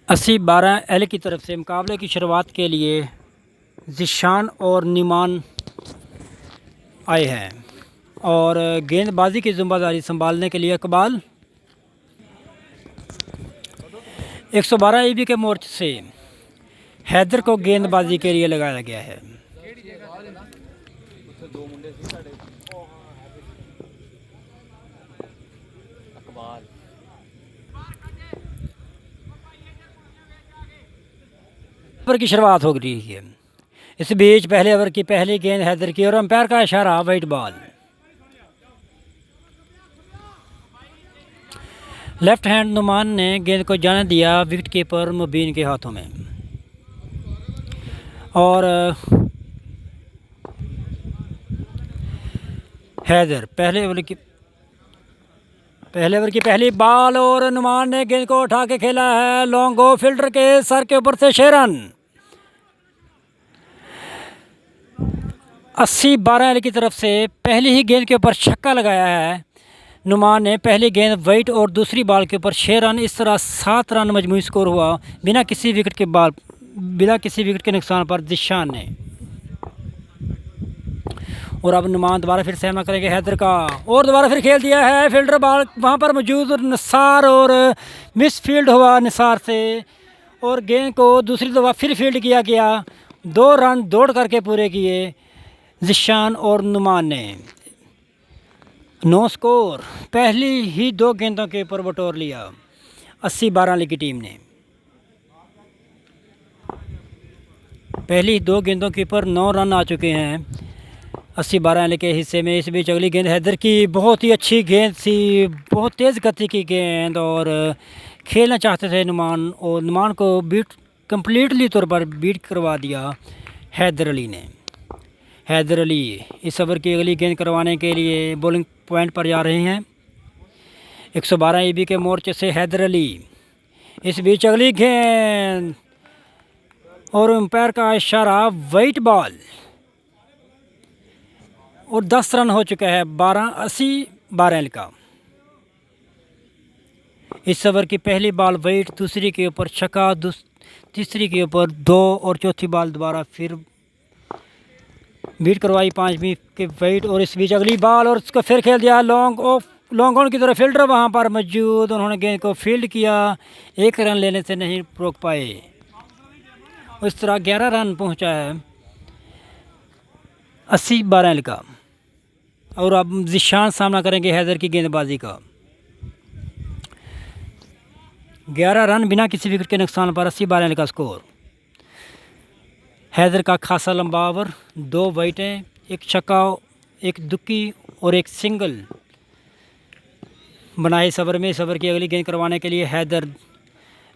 80-12 L की तरफ से मुकाबले की शुरुआत के लिए ज़िशान और नीमान आए हैं और गेंदबाजी की ज़िम्मेदारी संभालने के लिए इकबाल 112 ईबी के मोर्चे से हैदर को गेंदबाजी के लिए लगाया गया है। ओवर की शुरुआत हो रही है। इस बीच पहले ओवर की पहली गेंद हैदर की और अंपायर का इशारा white ball. Left hand Numan ने गेंद को जाने दिया विकेट कीपर मुबीन के हाथों में और हैदर पहले ओवर की पहली बॉल और नुमान ने गेंद को उठा के खेला है लॉन्ग गो फील्डर के सर के ऊपर से 6 रन। 80-12 की तरफ से पहली ही गेंद के ऊपर छक्का लगाया है नुमान ने। पहली गेंद वाइट और दूसरी बॉल के ऊपर 6 रन। इस तरह 7 रन मजमूई स्कोर हुआ बिना किसी विकेट के नुकसान पर ज़िशान ने। और अब नुमान दोबारा फिर सामना करेंगे हैदर का और दोबारा फिर खेल दिया है फील्डर बॉल वहाँ पर मौजूद निसार और मिस फील्ड हुआ निसार से और गेंद को दूसरी दफ़ा फिर फील्ड किया गया। 2 रन दौड़ करके पूरे किए ज़िशान और नुमान ने। 9 स्कोर पहली ही 2 गेंदों के ऊपर बटोर लिया 80-12 की टीम ने। पहली 2 गेंदों के ऊपर 9 रन आ चुके हैं 80-12 के हिस्से में। इस बीच अगली गेंद हैदर की बहुत ही अच्छी गेंद थी, बहुत तेज़ गति की गेंद और खेलना चाहते थे नुमान और नुमान को कम्प्लीटली तौर पर बीट करवा दिया हैदर अली ने। हैदर अली इस ओवर की अगली गेंद करवाने के लिए बॉलिंग पॉइंट पर जा रहे हैं 112 ईबी के मोर्चे से हैदर अली। इस बीच अगली गेंद और अंपायर का इशारा वाइट बॉल और 10 रन हो चुका है 80-12 का। इस ओवर की पहली बॉल वाइट, दूसरी के ऊपर छक्का, तीसरी के ऊपर 2 और चौथी बॉल दोबारा फिर बीट करवाई 5वीं के वाइट। और इस बीच अगली बॉल और उसको फिर खेल दिया लॉन्ग ऑन की तरफ। फील्डर वहां पर मौजूद, उन्होंने गेंद को फील्ड किया, 1 रन लेने से नहीं रोक पाए। इस तरह 11 रन पहुंचा है 80-12 का। और अब ज़िशान सामना करेंगे हैदर की गेंदबाजी का। 11 रन बिना किसी विकेट के नुकसान पर 80-12 का स्कोर। हैदर का खासा लंबा ओवर, 2 वाइटें, 1 छक्का, 1 दुक्की और 1 सिंगल बनाए इस ओवर में। इस ओवर की अगली गेंद करवाने के लिए हैदर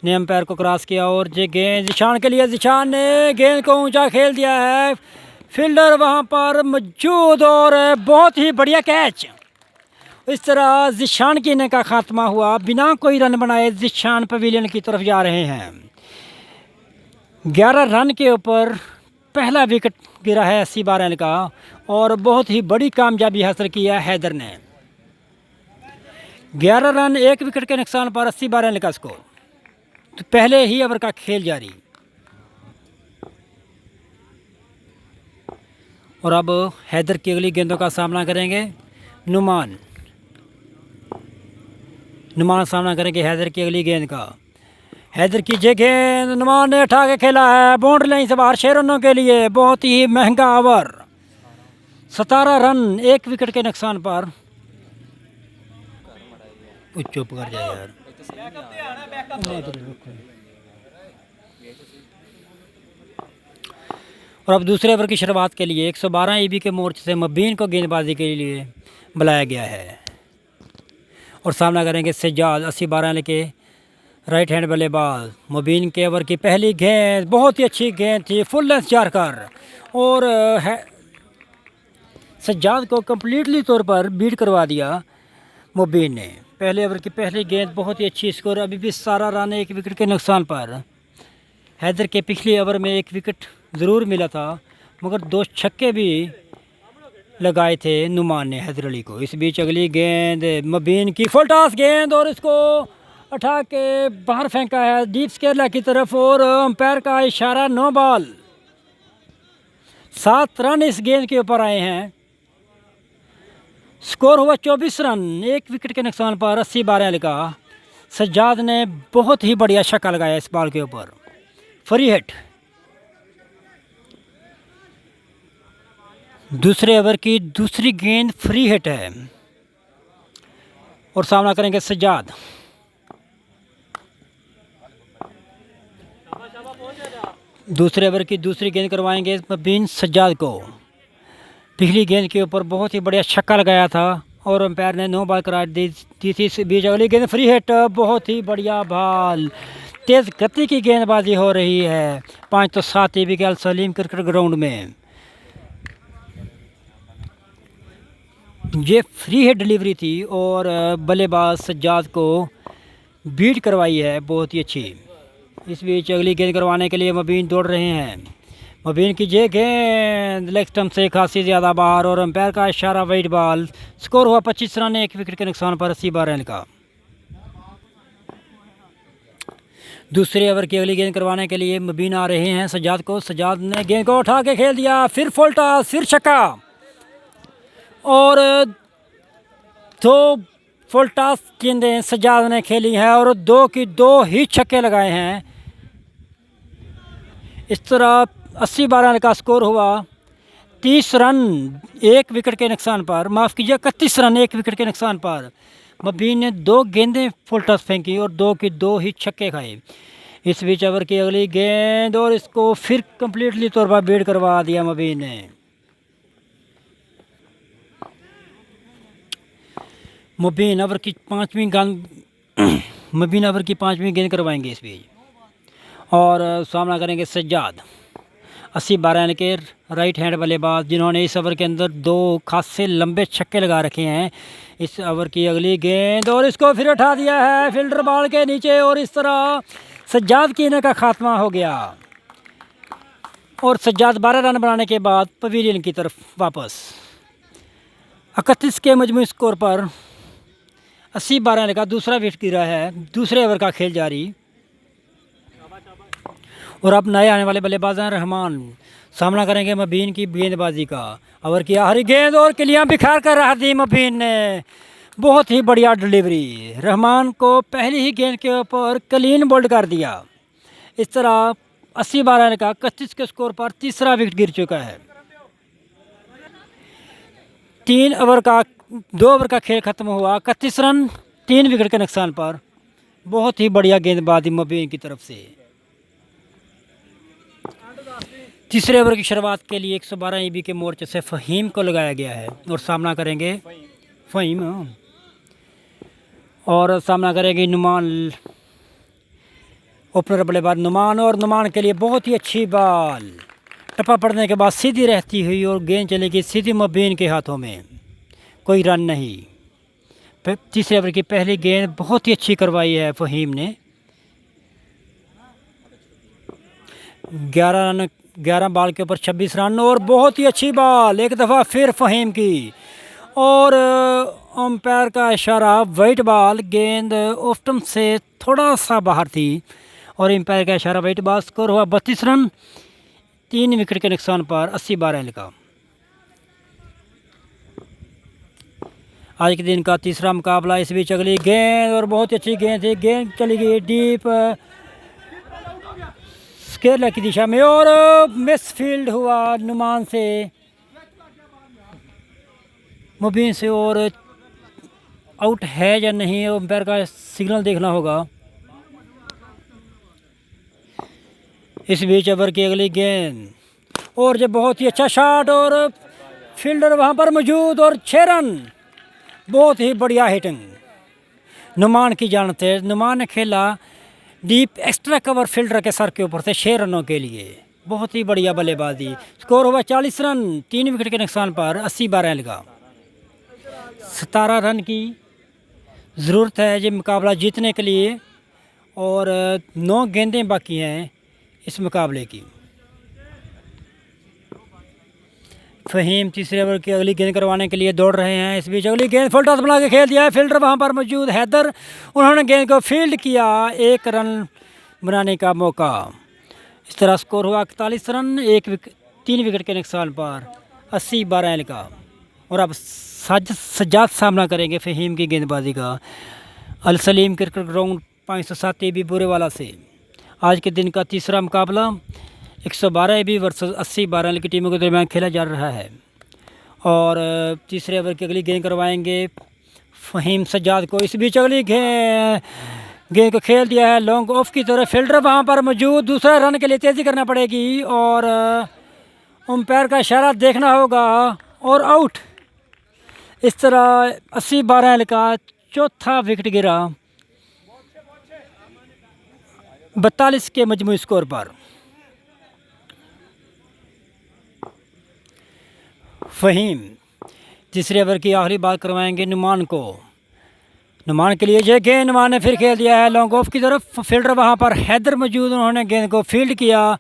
ने अंपायर को क्रॉस किया और ये गेंद ज़िशान के लिए। ज़िशान ने गेंद को ऊंचा खेल दिया है, फील्डर वहां पर मौजूद और बहुत ही बढ़िया कैच। इस तरह ज़िशान की इनिंग का खात्मा हुआ बिना कोई रन बनाए। ज़िशान पवेलियन की तरफ जा रहे हैं। 11 रन के ऊपर पहला विकेट गिरा है 80-12 का और बहुत ही बड़ी कामयाबी हासिल की है हैदर ने। 11 रन 1 विकेट के नुकसान पर 80-12 का स्कोर। तो पहले ही ओवर का खेल जारी। और अब हैदर की अगली गेंदों का सामना करेंगे नुमान सामना करेंगे हैदर की अगली गेंद का। हैदर की जे गेंद नुमान ने उठा के खेला है बाउंड्री लाइन से बाहर 6 रनों के लिए। बहुत ही महंगा ओवर, 17 रन 1 विकेट के नुकसान पर। चुप कर जाए यार। और अब दूसरे ओवर की शुरुआत के लिए 112 ईबी के मोर्चे से मुबीन को गेंदबाजी के लिए बुलाया गया है और सामना करेंगे सज्जाद 80-12 के राइट हैंड बल्लेबाज। मुबीन के ओवर की पहली गेंद बहुत ही अच्छी गेंद थी, फुल लेंथ जाकर और सज्जाद को कम्प्लीटली तौर पर बीट करवा दिया मुबीन ने। पहले ओवर की पहली गेंद बहुत ही अच्छी स्कोर। अभी भी 17 रन 1 विकेट के नुकसान पर। हैदर के पिछले ओवर में 1 विकेट ज़रूर मिला था मगर 2 छक्के भी लगाए थे नुमान ने हैदर अली को। इस बीच अगली गेंद मुबीन की फुल टॉस गेंद और इसको उठा के बाहर फेंका है डीप केरला की तरफ और अंपायर का इशारा, नो बॉल। 7 रन इस गेंद के ऊपर आए हैं। स्कोर हुआ 24 रन, 1 विकेट के नुकसान पर 80-12 का। सज्जाद ने बहुत ही बढ़िया छक्का लगाया इस बॉल के ऊपर, फ्री हिट। दूसरे ओवर की दूसरी गेंद फ्री हिट है और सामना करेंगे सज्जाद। दूसरे ओवर की दूसरी गेंद करवाएंगे मबीन सज्जाद को। पिछली गेंद के ऊपर बहुत ही बढ़िया छक्का लगाया था और अंपायर ने नो बॉल करार दी थी। इस बीच अगली गेंद फ्री हिट, बहुत ही बढ़िया बॉल, तेज़ गति की गेंदबाजी हो रही है। 5 तो 7 ABK अल सलीम क्रिकेट ग्राउंड में। ये फ्री हिट डिलीवरी थी और बल्लेबाज सज्जाद को बीट करवाई है, बहुत ही अच्छी। इस बीच अगली गेंद करवाने के लिए मबीन दौड़ रहे हैं। मबीन की ये गेंद लेग स्टंप से खासी ज़्यादा बाहर और अंपायर का इशारा, वाइड बॉल। स्कोर हुआ 25 रन, 1 विकेट के नुकसान पर 80-12 का। दूसरे ओवर की अगली गेंद करवाने के लिए मबीन आ रहे हैं सज्जाद को। सज्जाद ने गेंद को उठा के खेल दिया, फिर फुल टॉस, फिर छक्का और 2 फुल टॉस गेंदें सज्जाद ने खेली हैं और 2 की 2 ही छक्के लगाए हैं। इस तरह 80-12 का स्कोर हुआ। 30 रन 1 विकेट के नुकसान पर, माफ़ कीजिए 31 रन 1 विकेट के नुकसान पर मबीन ने 2 गेंदें फुल टॉस फेंकी और 2 की 2 ही छक्के खाए। इस बीच ओवर की अगली गेंद और इसको फिर कंप्लीटली तौर पर बीट करवा दिया मबीन ने। मबीन ओवर की 5वीं गेंद करवाएंगे इस बीच और सामना करेंगे सज्जाद। 80-12 के राइट हैंड बल्लेबाज, जिन्होंने इस ओवर के अंदर 2 खासे लंबे छक्के लगा रखे हैं। इस ओवर की अगली गेंद और इसको फिर उठा दिया है फील्डर बॉल के नीचे और इस तरह सज्जाद की इनिंग का खात्मा हो गया और सज्जाद 12 रन बनाने के बाद पवेलियन की तरफ वापस। 31 के मजमूई स्कोर पर 80-12 का दूसरा विकेट गिरा है। दूसरे ओवर का खेल जारी और अब नए आने वाले बल्लेबाज हैं रहमान। सामना करेंगे मबीन की गेंदबाजी का। ओवर की आखिरी गेंद और किलियां बिखार कर रहा दी मबीन ने, बहुत ही बढ़िया डिलीवरी। रहमान को पहली ही गेंद के ऊपर क्लीन बोल्ड कर दिया। इस तरह 80-12 का 31 के स्कोर पर तीसरा विकेट गिर चुका है। 2 ओवर का खेल खत्म हुआ। 31 रन 3 विकेट के नुकसान पर, बहुत ही बढ़िया गेंदबाजी मबीन की तरफ से। तीसरे ओवर की शुरुआत के लिए 112 EB के मोर्चे से फ़हीम को लगाया गया है और सामना करेंगे फ़हीम और सामना करेंगे नुमान। ओपनर बल्लेबाज नुमान और नुमान के लिए बहुत ही अच्छी बॉल, टप्पा पड़ने के बाद सीधी रहती हुई और गेंद चलेगी सीधी मबीन के हाथों में, कोई रन नहीं। तीसरे ओवर की पहली गेंद बहुत ही अच्छी करवाई है फ़हीम ने। 11 बॉल के ऊपर 26 रन और बहुत ही अच्छी बॉल एक दफ़ा फिर फ़हीम की और अंपायर का इशारा, वाइट बॉल। गेंद ऑफ स्टंप से थोड़ा सा बाहर थी और अंपायर का इशारा, वाइट बॉल। स्कोर हुआ 32 रन 3 विकेट के नुकसान पर 80-12 का। आज के दिन का तीसरा मुकाबला। इस बीच अगली गेंद और बहुत अच्छी गेंद थी, गेंद चली गई डीप केरला की दिशा में और मिस फील्ड हुआ नुमान से, मुबीन से और आउट है या नहीं अंपायर का सिग्नल देखना होगा। इस बीच ओवर की अगली गेंद और जब बहुत ही अच्छा शॉट और फील्डर वहां पर मौजूद और 6 रन, बहुत ही बढ़िया हिटिंग नुमान की जानिब से। नुमान ने खेला डीप एक्स्ट्रा कवर फील्डर के सर के ऊपर से 6 रनों के लिए, बहुत ही बढ़िया बल्लेबाजी। स्कोर हुआ 40 रन 3 विकेट के नुकसान पर 80-12 का। 17 रन की ज़रूरत है ये मुकाबला जीतने के लिए और 9 गेंदें बाकी हैं इस मुकाबले की। फ़हीम तीसरे ओवर की अगली गेंद करवाने के लिए दौड़ रहे हैं। इस बीच अगली गेंद फुल टॉस बना के खेल दिया है, फील्डर वहां पर मौजूद हैदर, उन्होंने गेंद को फील्ड किया, 1 रन बनाने का मौका। इस तरह स्कोर हुआ 41 रन, 3 विकेट के नुकसान पर 80-12 का। और अब सज्जाद सामना करेंगे फ़हीम की गेंदबाजी का। Al Saleem cricket ground 507 AB Burewala से आज के दिन का तीसरा मुकाबला 112 AB वर्सेस 80-12 की टीमों के दरमियान खेला जा रहा है। और तीसरे ओवर की अगली गेंद करवाएंगे फ़हीम सज्जाद को। इस बीच अगली गेंद को खेल दिया है लॉन्ग ऑफ की तरफ, फील्डर वहां पर मौजूद, दूसरा रन के लिए तेज़ी करना पड़ेगी और अंपायर का इशारा देखना होगा और आउट। इस तरह 80-12 का चौथा विकेट गिरा 42 के मजमूई स्कोर पर। फ़हीम तीसरे ओवर की आखिरी बात करवाएंगे नुमान को। नुमान के लिए ये गेंद नुमान ने फिर खेल दिया है लॉन्ग ऑफ की तरफ, फील्डर वहां पर हैदर मौजूद, उन्होंने गेंद को फील्ड किया,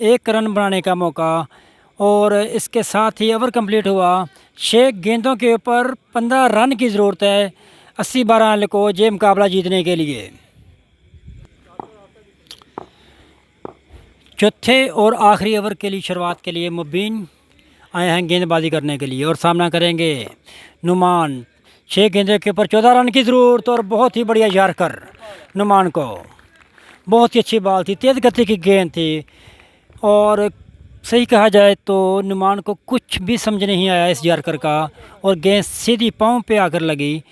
1 रन बनाने का मौका। और इसके साथ ही ओवर कंप्लीट हुआ। 6 गेंदों के ऊपर 15 रन की ज़रूरत है 80-12 को ये मुकाबला जीतने के लिए। चौथे और आखिरी ओवर के लिए शुरुआत के लिए मुबीन आए हैं गेंदबाजी करने के लिए और सामना करेंगे नुमान। 6 गेंदों के ऊपर 14 रन की ज़रूरत और बहुत ही बढ़िया यार्कर नुमान को। बहुत ही अच्छी बॉल थी, तेज़ गति की गेंद थी और सही कहा जाए तो नुमान को कुछ भी समझ नहीं आया इस यार्कर का और गेंद सीधी पाँव पे आकर लगी।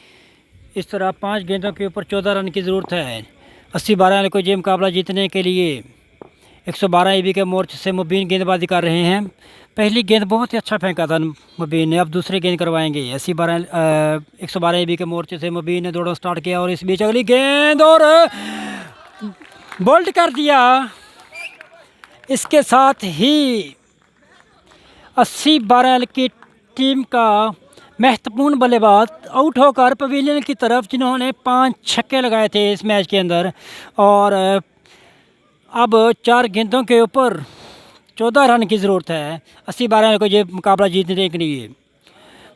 इस तरह 5 गेंदों के ऊपर 14 रन की ज़रूरत है 80-12 को ये मुकाबला जीतने के लिए। 112 AB के मोर्चे से मुबीन गेंदबाजी कर रहे हैं। पहली गेंद बहुत ही अच्छा फेंका था मुबीन ने, अब दूसरी गेंद करवाएंगे 112 AB के मोर्चे से मुबीन ने दौड़ना स्टार्ट किया और इस बीच अगली गेंद और बोल्ड कर दिया। इसके साथ ही 80-12 की टीम का महत्वपूर्ण बल्लेबाज आउट होकर पवेलियन की तरफ, जिन्होंने 5 छक्के लगाए थे इस मैच के अंदर। और अब 4 गेंदों के ऊपर 14 रन की ज़रूरत है 80-12 को ये मुकाबला जीतने के लिए।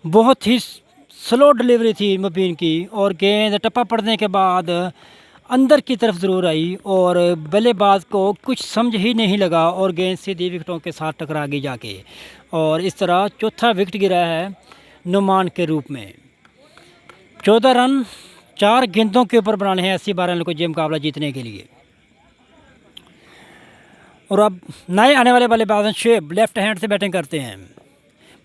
बहुत ही स्लो डिलीवरी थी मुबीन की और गेंद टप्पा पड़ने के बाद अंदर की तरफ ज़रूर आई और बल्लेबाज को कुछ समझ ही नहीं लगा और गेंद सीधी विकेटों के साथ टकरा गई जाके। और इस तरह चौथा विकेट गिरा है नुमान के रूप में। 14 रन 4 गेंदों के ऊपर बनाने हैं 80-12 को ये मुकाबला जीतने के लिए। और अब नए आने वाले बल्लेबाज शुएब लेफ्ट हैंड से बैटिंग करते हैं।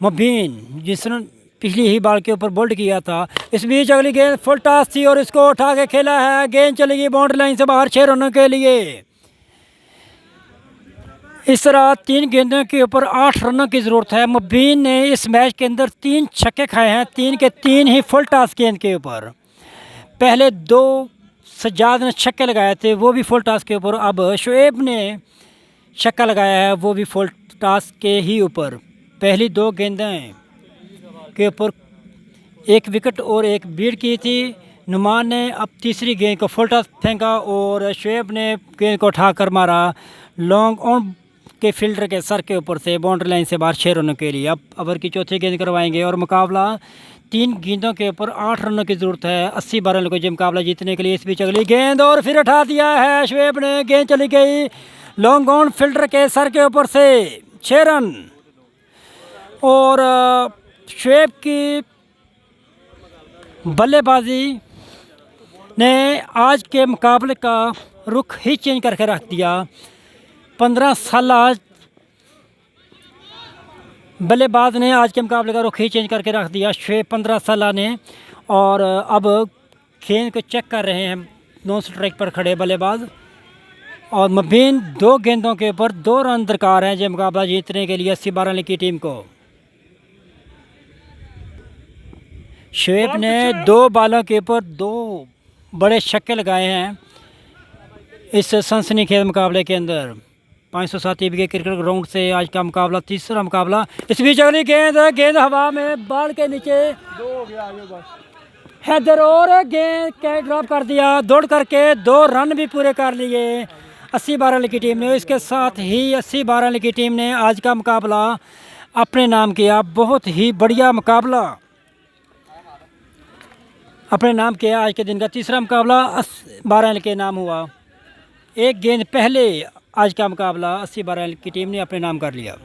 मुबीन जिसने पिछली ही बॉल के ऊपर बोल्ड किया था। इस बीच अगली गेंद फुल टॉस थी और इसको उठा के खेला है, गेंद चलेगी बाउंड्री लाइन से बाहर 6 रनों के लिए। इस तरह 3 गेंदों के ऊपर 8 रनों की ज़रूरत है। मुबीन ने इस मैच के अंदर 3 छक्के खाए हैं, 3 के 3 ही फुल टॉस गेंद के ऊपर। पहले 2 सज्जाद ने छक्के लगाए थे, वो भी फुल टॉस के ऊपर। अब शुएब ने छक्का लगाया है, वो भी फुल टॉस के ही ऊपर। पहली 2 गेंदें के ऊपर 1 विकेट और 1 बीट की थी। नुमान ने अब तीसरी गेंद को फुल टॉस फेंका और शुएब ने गेंद को उठाकर मारा लॉन्ग ऑन के फील्डर के सर के ऊपर से बाउंड्री लाइन से बाहर 6 रनों के लिए। अब ओवर की चौथी गेंद करवाएंगे और मुकाबला 3 गेंदों के ऊपर 8 रनों की ज़रूरत है 80-12 को ये मुकाबला जीतने के लिए। इस बीच अगली गेंद और फिर उठा दिया है शुएब ने, गेंद चली गई लॉन्ग ऑन फील्डर के सर के ऊपर से 6 रन। और शुएब की बल्लेबाजी ने आज के मुकाबले का रुख ही चेंज करके रख दिया। 15 साल बल्लेबाज ने आज के मुकाबले का रुख ही चेंज करके रख दिया शुएब 15 साल ने। और अब गेंद को चेक कर रहे हैं नॉन स्ट्राइक पर खड़े बल्लेबाज। और मुबीन 2 गेंदों के ऊपर 2 रन दरकार हैं ये मुकाबला जीतने के लिए 80-12 की टीम को। शुएब ने 2 बॉलों के ऊपर 2 बड़े छक्के लगाए हैं इस सनसनीखेज मुकाबले के अंदर। 507 AB के क्रिकेट ग्राउंड से आज का मुकाबला तीसरा मुकाबला। इस बीच अगली गेंद हवा में बॉल के नीचे हैदर और गेंद कैच ड्रॉप कर दिया। दौड़ करके 2 रन भी पूरे कर लिए 80-12 की टीम ने। इसके साथ ही 80-12 की टीम ने आज का मुकाबला अपने नाम किया। बहुत ही बढ़िया मुकाबला अपने नाम किया। आज के दिन का तीसरा मुकाबला 12 के नाम हुआ। एक गेंद पहले आज का मुकाबला 80-12 की टीम ने अपने नाम कर लिया।